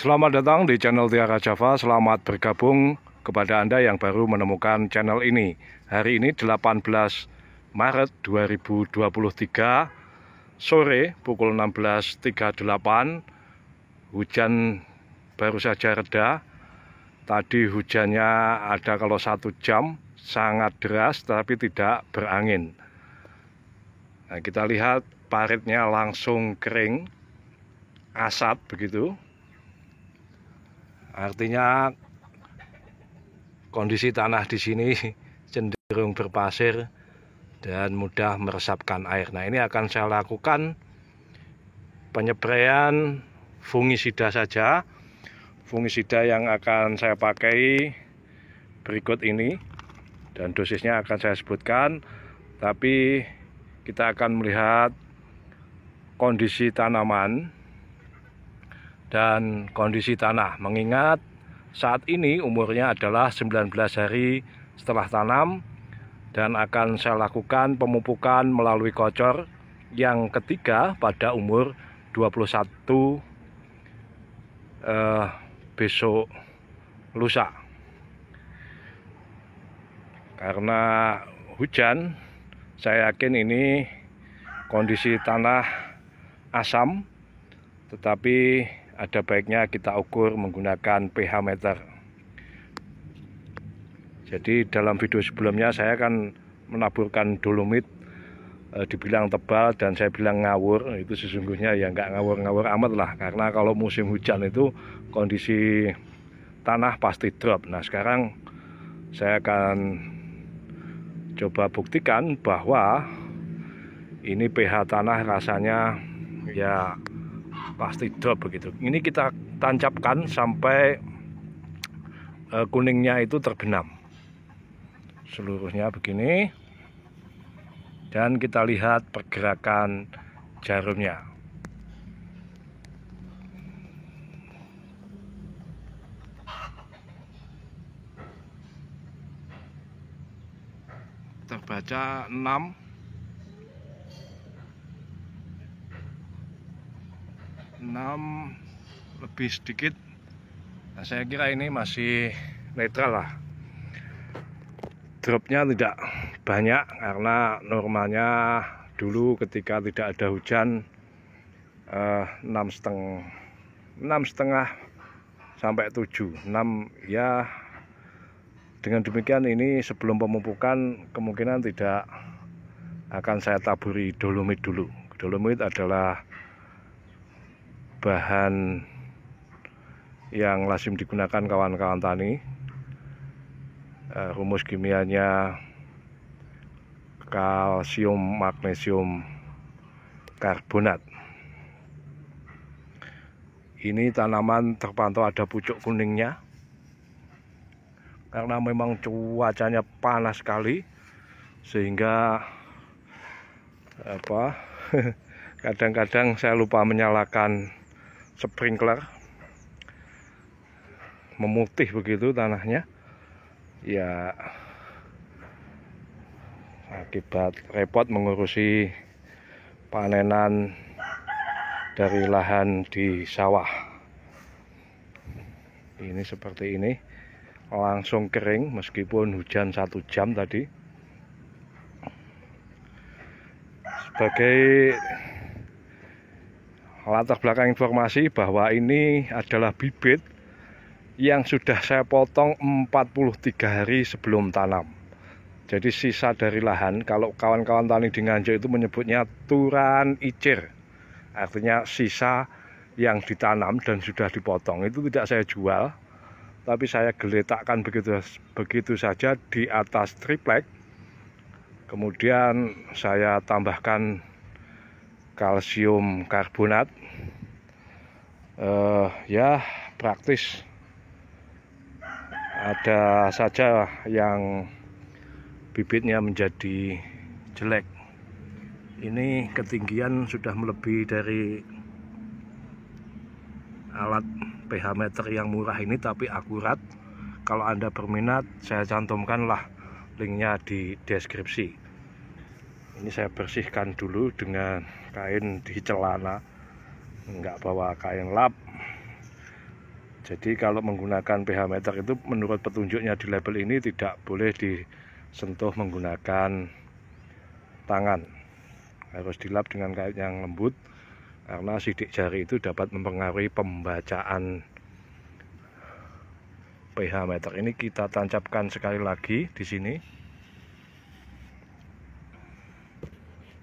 Selamat datang di channel Tiara Java. Selamat bergabung kepada Anda yang baru menemukan channel ini. Hari ini 18 Maret 2023 sore pukul 16.38. Hujan baru saja reda. Tadi hujannya ada kalau 1 jam, sangat deras tapi tidak berangin. Nah, kita lihat paritnya langsung kering, asat begitu. Artinya kondisi tanah di sini cenderung berpasir dan mudah meresapkan air. Nah, ini akan saya lakukan penyepraian fungisida saja. Fungisida yang akan saya pakai berikut ini dan dosisnya akan saya sebutkan. Tapi kita akan melihat kondisi tanaman dan kondisi tanah, mengingat saat ini umurnya adalah 19 hari setelah tanam dan akan saya lakukan pemupukan melalui kocor yang ketiga pada umur 21 besok lusa. Karena hujan, saya yakin ini kondisi tanah asam, tetapi ada baiknya kita ukur menggunakan pH meter. Jadi dalam video sebelumnya saya akan menaburkan dolomit, dibilang tebal dan saya bilang ngawur. Itu sesungguhnya ya nggak ngawur-ngawur amat lah, karena kalau musim hujan itu kondisi tanah pasti drop. Nah, sekarang saya akan coba buktikan bahwa ini pH tanah rasanya ya pasti drop begitu. Ini kita tancapkan sampai kuningnya itu terbenam seluruhnya begini, dan kita lihat pergerakan jarumnya. Terbaca 6, lebih sedikit. Nah, saya kira ini masih netral lah. Dropnya tidak banyak karena normalnya dulu ketika tidak ada hujan 6,5 sampai 7. 6 ya. Dengan demikian ini sebelum pemupukan kemungkinan tidak akan saya taburi dolomit dulu. Dolomit adalah bahan yang lazim digunakan kawan-kawan tani. Rumus kimianya kalsium magnesium karbonat. Ini tanaman terpantau ada pucuk kuningnya karena memang cuacanya panas sekali, sehingga kadang-kadang saya lupa menyalakan sprinkler, memutih begitu tanahnya ya, akibat repot mengurusi panenan dari lahan di sawah. Ini seperti ini, langsung kering meskipun hujan 1 jam tadi. Sebagai latar belakang informasi bahwa ini adalah bibit yang sudah saya potong 43 hari sebelum tanam. Jadi sisa dari lahan, kalau kawan-kawan tani di Nganjuk itu menyebutnya turan icir, artinya sisa yang ditanam dan sudah dipotong. Itu tidak saya jual, tapi saya geletakkan begitu saja di atas triplek. Kemudian saya tambahkan kalsium karbonat. Ya praktis. Ada saja yang bibitnya menjadi jelek. Ini ketinggian sudah melebihi dari alat pH meter yang murah ini, tapi akurat. Kalau Anda berminat, saya cantumkanlah linknya di deskripsi. Ini saya bersihkan dulu dengan kain di celana, nggak bawa kain lap. Jadi kalau menggunakan pH meter itu menurut petunjuknya di label ini tidak boleh disentuh menggunakan tangan. Harus dilap dengan kain yang lembut karena sidik jari itu dapat mempengaruhi pembacaan pH meter. Ini kita tancapkan sekali lagi di sini.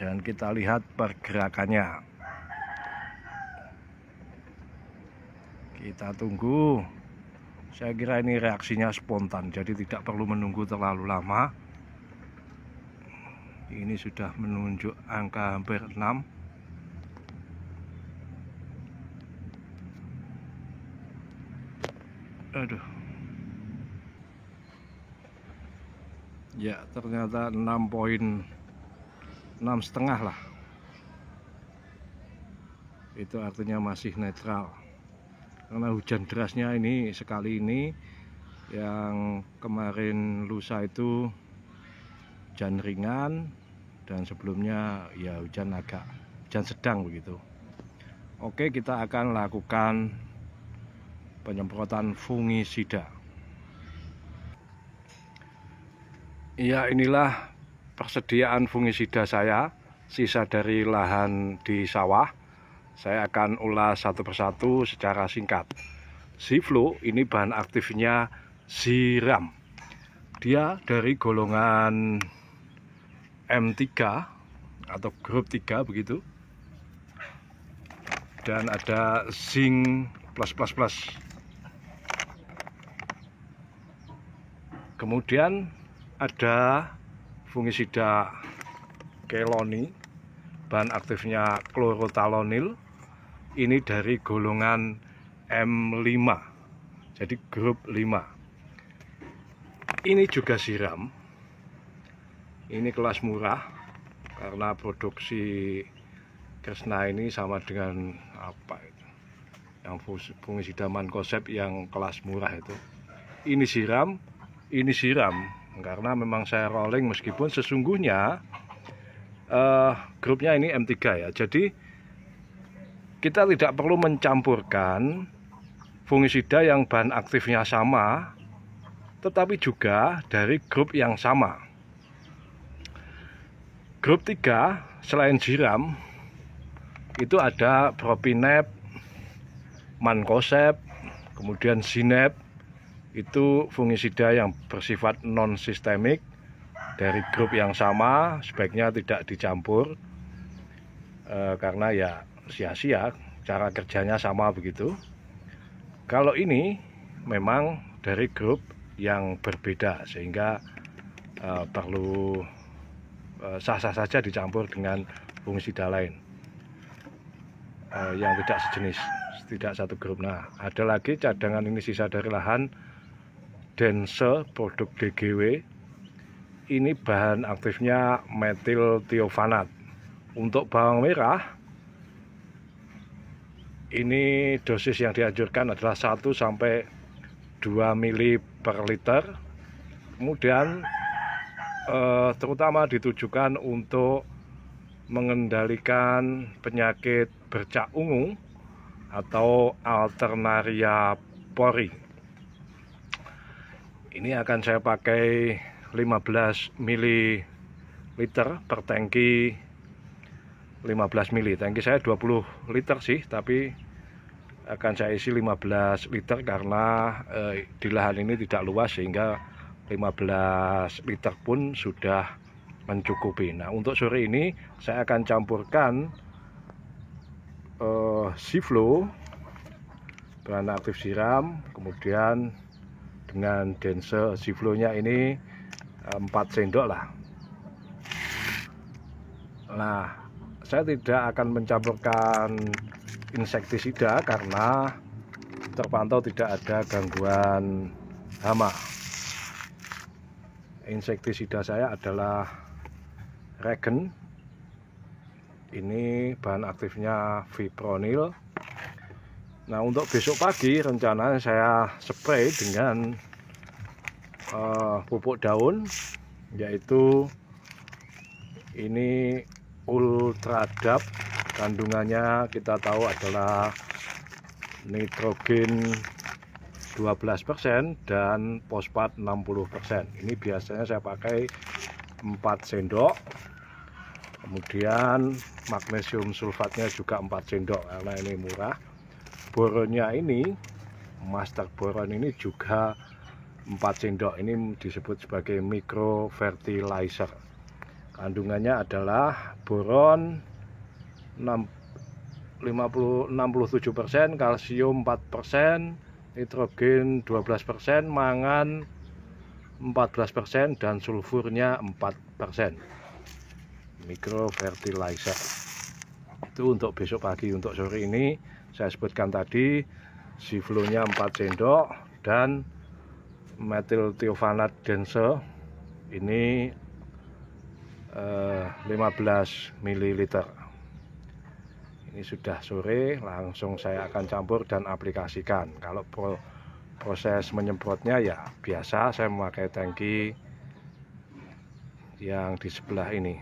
Dan kita lihat pergerakannya. Kita tunggu. Saya kira ini reaksinya spontan, jadi tidak perlu menunggu terlalu lama. Ini sudah menunjuk angka hampir 6. Aduh. Ya, ternyata 6,5 lah. Itu artinya masih netral. Karena hujan derasnya ini sekali ini, yang kemarin lusa itu hujan ringan, dan sebelumnya ya hujan sedang begitu. Oke, kita akan lakukan penyemprotan fungisida. Ya, inilah persediaan fungisida saya, sisa dari lahan di sawah. Saya akan ulas satu persatu secara singkat. Siflo ini bahan aktifnya Ziram. Dia dari golongan M3 atau grup 3 begitu. Dan ada zinc plus. Kemudian ada fungisida Keloni, bahan aktifnya klorotalonil. Ini dari golongan M5, jadi grup 5. Ini juga Ziram. Ini kelas murah karena produksi Kresna ini sama dengan apa itu, yang fungisida Mancozeb yang kelas murah itu. Ini Ziram, ini Ziram, karena memang saya rolling meskipun sesungguhnya grupnya ini M3 ya. Jadi kita tidak perlu mencampurkan fungisida yang bahan aktifnya sama, tetapi juga dari grup yang sama. Grup 3 selain Ziram itu ada Propinep, Mancozeb, kemudian Zineb. Itu fungisida yang bersifat non sistemik dari grup yang sama, sebaiknya tidak dicampur karena ya sia-sia, cara kerjanya sama begitu. Kalau ini memang dari grup yang berbeda, sehingga perlu sah-sah saja dicampur dengan fungisida lain yang tidak sejenis, tidak satu grup. Nah, ada lagi cadangan, ini sisa dari lahan Dense produk DGW. Ini bahan aktifnya metil tiofanat. Untuk bawang merah, ini dosis yang dianjurkan adalah 1-2 mili per liter. Kemudian terutama ditujukan untuk mengendalikan penyakit bercak ungu atau Alternaria pori. Ini akan saya pakai 15 ml per tangki 15 mili. Tangki saya 20 liter sih, tapi akan saya isi 15 liter karena di lahan ini tidak luas, sehingga 15 liter pun sudah mencukupi. Nah, untuk sore ini saya akan campurkan Siflo, bahan aktif Ziram, kemudian dengan Dense. Siflonya ini 4 sendok lah. Nah, saya tidak akan mencampurkan insektisida karena terpantau tidak ada gangguan hama. Insektisida saya adalah Regen. Ini bahan aktifnya Fipronil. Nah, untuk besok pagi rencananya saya spray dengan pupuk daun, yaitu ini Ultradap. Kandungannya kita tahu adalah nitrogen 12% dan fosfat 60%. Ini biasanya saya pakai 4 sendok. Kemudian magnesium sulfatnya juga 4 sendok karena ini murah. Boronnya ini, master boron ini juga 4 sendok. Ini disebut sebagai micro fertilizer. Kandungannya adalah boron 67%, kalsium 4%, nitrogen 12%, mangan 14%, dan sulfurnya 4%. Micro fertilizer itu untuk besok pagi. Untuk sore ini saya sebutkan tadi, Sivlo-nya 4 sendok dan metil thiofanat dense ini 15 ml. Ini sudah sore, langsung saya akan campur dan aplikasikan. Kalau proses menyemprotnya ya biasa, saya memakai tangki yang di sebelah ini.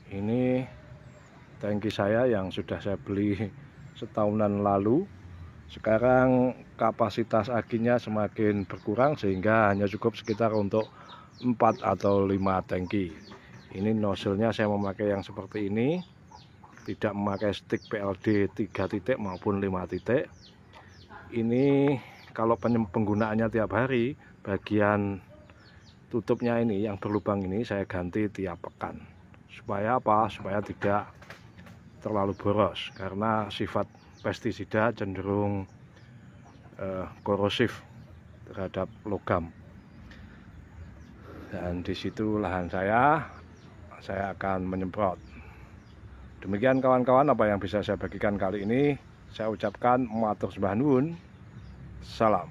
Ini tangki saya yang sudah saya beli setahunan lalu. Sekarang kapasitas akinya semakin berkurang sehingga hanya cukup sekitar untuk 4 atau 5 tangki. Ini nozzle-nya saya memakai yang seperti ini, tidak memakai stick PLD 3 titik maupun 5 titik. Ini kalau penggunaannya tiap hari, bagian tutupnya ini yang berlubang ini saya ganti tiap pekan. Supaya apa? Supaya tidak terlalu boros, karena sifat pestisida cenderung korosif terhadap logam. Dan di situ lahan saya akan menyemprot. Demikian kawan-kawan apa yang bisa saya bagikan kali ini. Saya ucapkan matur sembah nuwun. Salam.